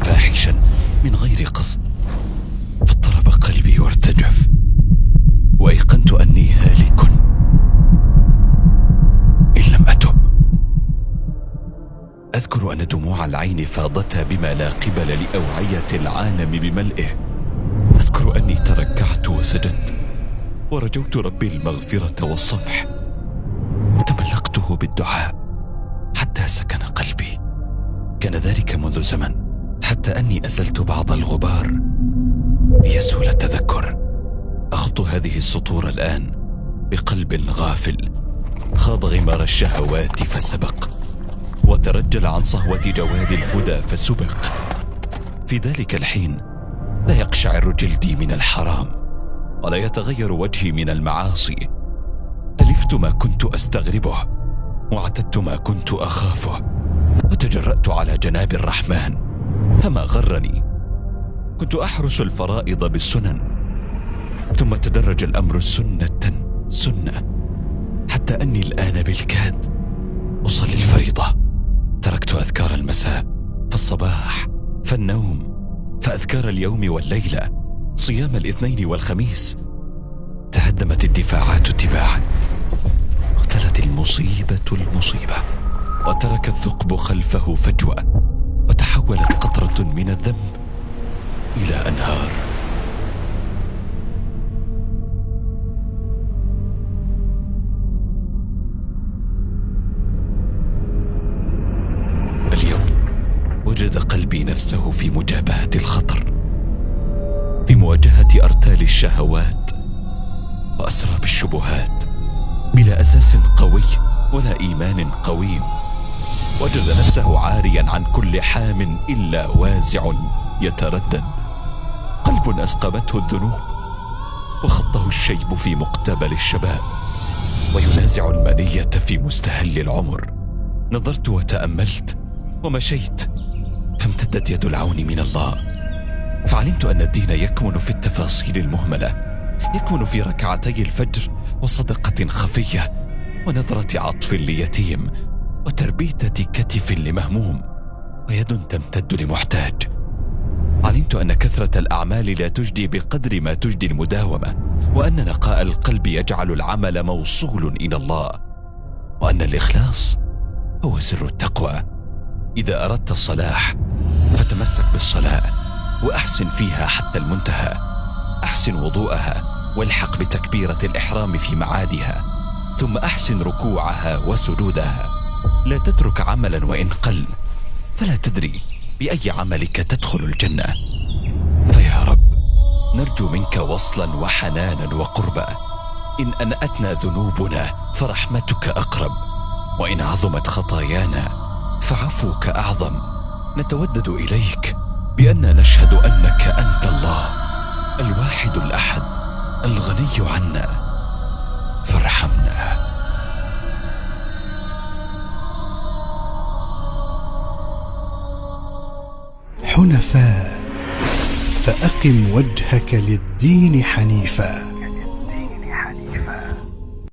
فاحشا من غير قصد، فاضطرب قلبي وارتجف، وأيقنت أني هالك إن لم أتب. أذكر أن دموع العين فاضتا بما لا قبل لأوعية العالم بملئه. أذكر أني تركعت وسجدت ورجوت ربي المغفرة والصفح، وتملقته بالدعاء حتى سكن قلبي. كان ذلك منذ زمن، حتى أني أزلت بعض الغبار ليسهل التذكر. أخط هذه السطور الآن بقلب غافل خاض غمار الشهوات فسبق، وترجل عن صهوة جواد الهدى فسبق. في ذلك الحين لا يقشعر جلدي من الحرام، ولا يتغير وجهي من المعاصي. ألفت ما كنت أستغربه، واعتدت ما كنت أخافه، وتجرأت على جناب الرحمن فما غرني. كنت أحرس الفرائض بالسنن، ثم تدرج الأمر سنة حتى أني الآن بالكاد أصلي الفريضة. تركت أذكار المساء فالصباح فالنوم، فأذكار اليوم والليلة، صيام الاثنين والخميس. تهدمت الدفاعات تباعا، اقتلت المصيبة، وترك الثقب خلفه فجوة، وتحولت قطرة من الذنب إلى أنهار. اليوم وجد قلبي نفسه في مجابهة الخطر، في مواجهة أرتال الشهوات وأسراب الشبهات بلا أساس قوي ولا إيمان قويم. وجد نفسه عاريا عن كل حام إلا وازع يتردد، قلب أسقمته الذنوب وخطه الشيب في مقتبل الشباب، وينازع المنية في مستهل العمر. نظرت وتأملت ومشيت، فامتدت يد العون من الله، فعلمت أن الدين يكمن في التفاصيل المهملة، يكمن في ركعتي الفجر وصدقة خفية ونظرة عطف ليتيم وتربيتة كتف لمهموم ويد تمتد لمحتاج. علمت أن كثرة الأعمال لا تجدي بقدر ما تجدي المداومة، وأن نقاء القلب يجعل العمل موصول إلى الله، وأن الإخلاص هو سر التقوى. إذا أردت الصلاح فتمسك بالصلاة وأحسن فيها حتى المنتهى. أحسن وضوءها والحق بتكبيرة الإحرام في معادها، ثم أحسن ركوعها وسجودها. لا تترك عملا وإن قل، فلا تدري بأي عملك تدخل الجنة. فيا رب نرجو منك وصلا وحنانا وقربا. إن أنأتنا ذنوبنا فرحمتك أقرب، وإن عظمت خطايانا فعفوك أعظم. نتودد إليك بأننا نشهد أنك أنت الله الواحد الأحد الغني عنا، فارحمنا. حنفاء، فأقم وجهك للدين حنيفا.